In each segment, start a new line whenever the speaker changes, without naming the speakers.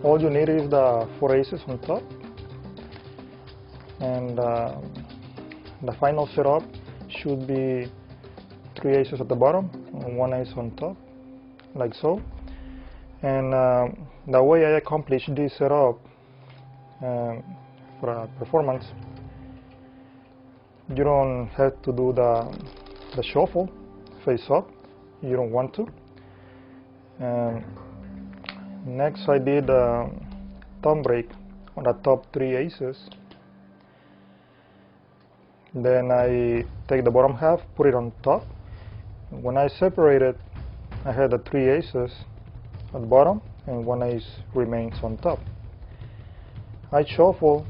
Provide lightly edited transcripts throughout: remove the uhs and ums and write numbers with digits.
all you need is the 4 aces on top, and the final setup should be 3 aces at the bottom and 1 ace on top, like so. And the way I accomplish this setup for a performance, you don't have to do the shuffle face up. You don't want to. Next, I did a thumb break on the top 3 aces. Then I take the bottom half, put it on top. When I separate it, I had the 3 aces at the bottom and 1 ace remains on top. I shuffle,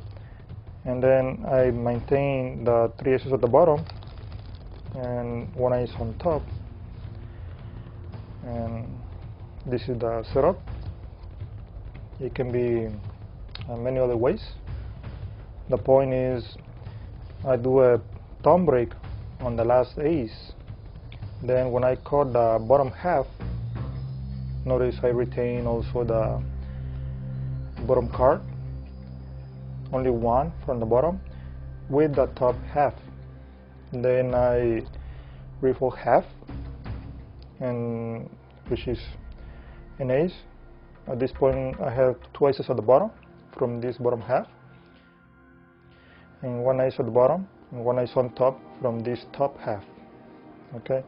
and then I maintain the 3 aces at the bottom and 1 ace on top. And this is the setup. It can be many other ways. The point is, I do a thumb break on the last ace. Then when I cut the bottom half, notice I retain also the bottom card, only one from the bottom, with the top half. Then I refold half, and which is an ace. At this point I have 2 aces at the bottom from this bottom half, and 1 ace at the bottom and 1 ace on top from this top half. Okay,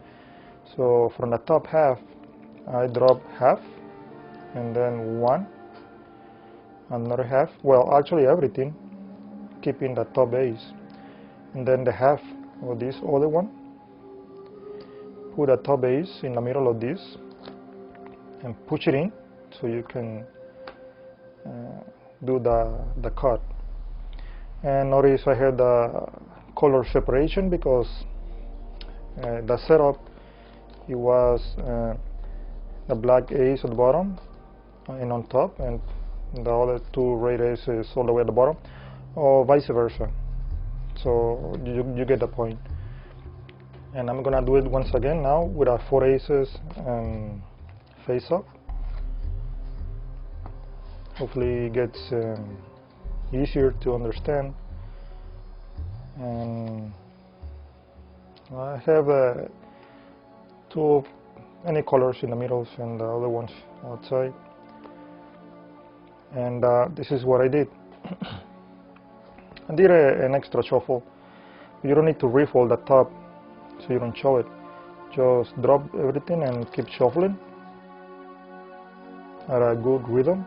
so from the top half I drop half, and then 1, another half, well actually everything, keeping the top ace, and then the half of this other one. Put a top ace in the middle of this and push it in so you can do the cut. And notice I had the color separation because the setup, it was the black ace at the bottom and on top, and the other 2 red aces all the way at the bottom, or vice versa. So you get the point. And I'm gonna do it once again now with our 4 aces and face up. Hopefully it gets easier to understand. And I have 2 any colors in the middle and the other ones outside. And this is what I did. I did an extra shuffle. You don't need to refold the top so you don't show it. Just drop everything and keep shuffling at a good rhythm.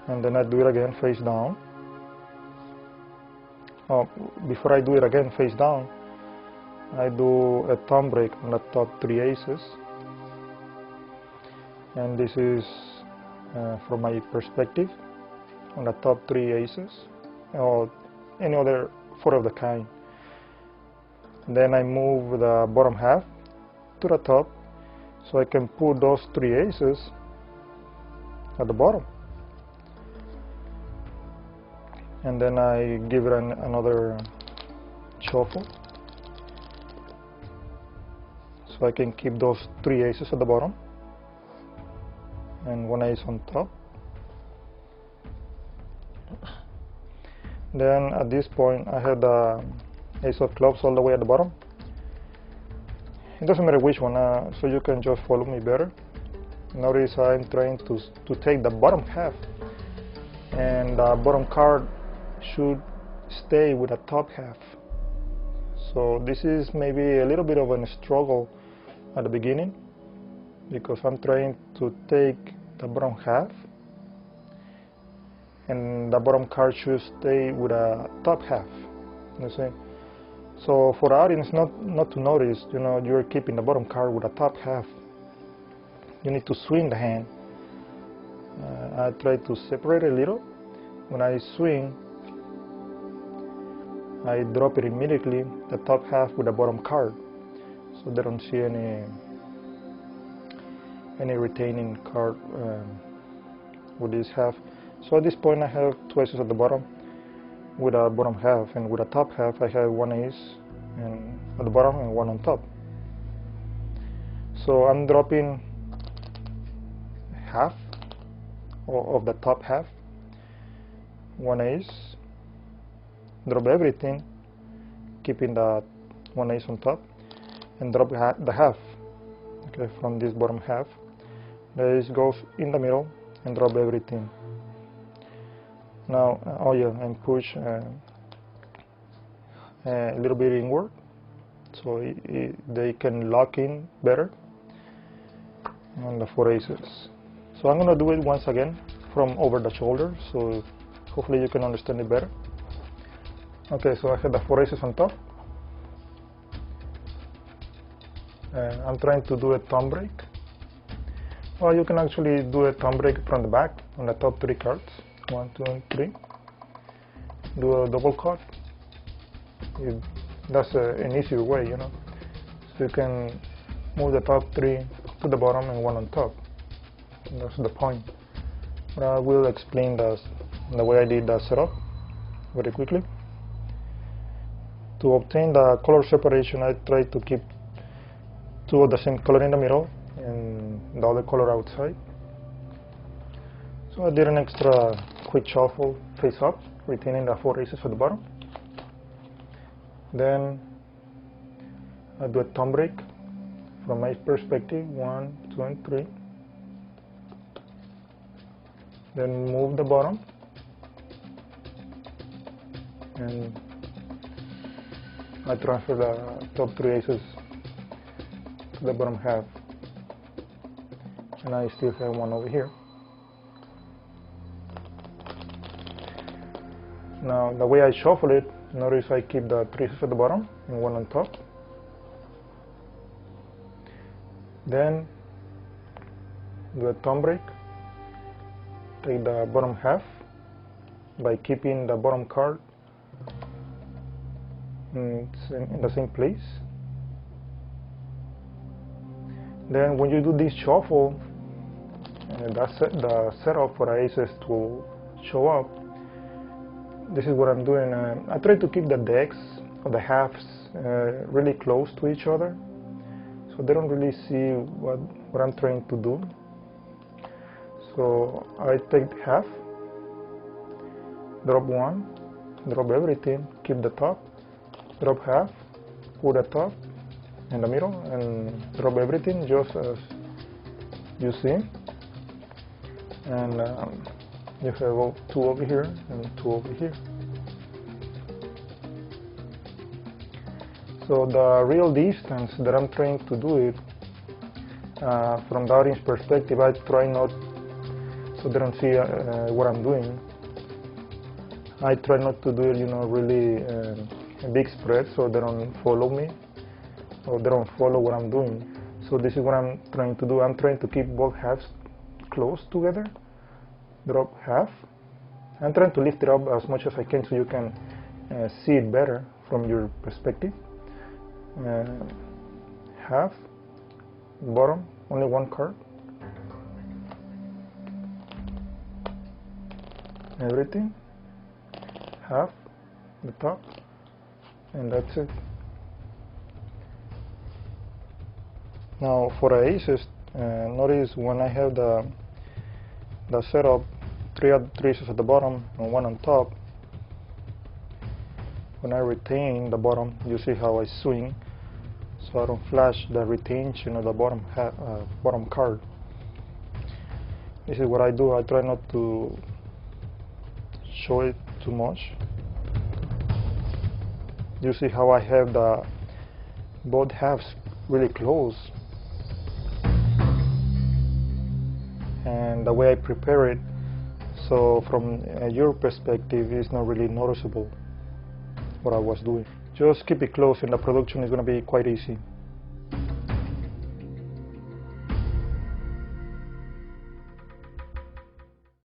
And then I do it again face down. Oh, before I do it again face down, I do a thumb break on the top 3 aces. And this is from my perspective on the top 3 aces, or any other 4 of the kind. Then I move the bottom half to the top so I can put those 3 aces at the bottom. And then I give it another shuffle so I can keep those 3 aces at the bottom and 1 ace on top. Then at this point I have the ace of clubs all the way at the bottom. It doesn't matter which one, so you can just follow me better. Notice I'm trying to take the bottom half, and the bottom card should stay with the top half. So this is maybe a little bit of a struggle at the beginning, because I'm trying to take the bottom half and the bottom card should stay with a top half. You see? So for the audience not to notice, you know, you're keeping the bottom card with a top half. You need to swing the hand. I try to separate it a little. When I swing, I drop it immediately, the top half with the bottom card, so they don't see any retaining card with this half. So at this point I have 2 aces at the bottom with a bottom half, and with a top half I have 1 ace and at the bottom and 1 on top. So I'm dropping half of the top half, one ace, drop everything, keeping the one ace on top, and drop the half, okay, from this bottom half. The ace goes in the middle and drop everything. Now, oh yeah, and push a little bit inward, so they can lock in better on the four aces. So I'm going to do it once again from over the shoulder, so hopefully you can understand it better. Okay, so I have the four aces on top. I'm trying to do a thumb break. Or you can actually do a thumb break from the back on the top three cards. 1, 2, and 3. Do a double cut. That's an easier way, you know. So you can move the top three to the bottom and one on top. And that's the point. But I will explain the way I did the setup very quickly. To obtain the color separation, I try to keep two of the same color in the middle and the other color outside. So I did an extra quick shuffle face up, retaining the four aces at the bottom. Then I do a thumb break from my perspective, 1, 2, and 3. Then move the bottom and I transfer the top three aces to the bottom half, and I still have one over here. Now the way I shuffle it, notice I keep the three aces at the bottom and one on top. Then do a thumb break, take the bottom half by keeping the bottom card in the same place. Then when you do this shuffle, the setup for the aces to show up, this is what I'm doing. I try to keep the decks or the halves really close to each other, so they don't really see what I'm trying to do. So I take half, drop one, drop everything, keep the top, drop half, put the top in the middle, and drop everything just as you see. And you have two over here and two over here. So the real distance that I'm trying to do it from the audience perspective, I try not, so they don't see what I'm doing. I try not to do it, you know, really a big spread, so they don't follow me or they don't follow what I'm doing. So this is what I'm trying to do. I'm trying to keep both halves close together. Drop half. I'm trying to lift it up as much as I can so you can see it better from your perspective. Half, bottom, only one card. Everything. Half, the top, and that's it. Now for the aces, notice when I have the setup, three aces at the bottom and one on top, when I retain the bottom, you see how I swing, so I don't flash the retention of the bottom card. This is what I do. I try not to show it too much. You see how I have both halves really close, and the way I prepare it, so from your perspective it's not really noticeable what I was doing. Just keep it close and the production is going to be quite easy.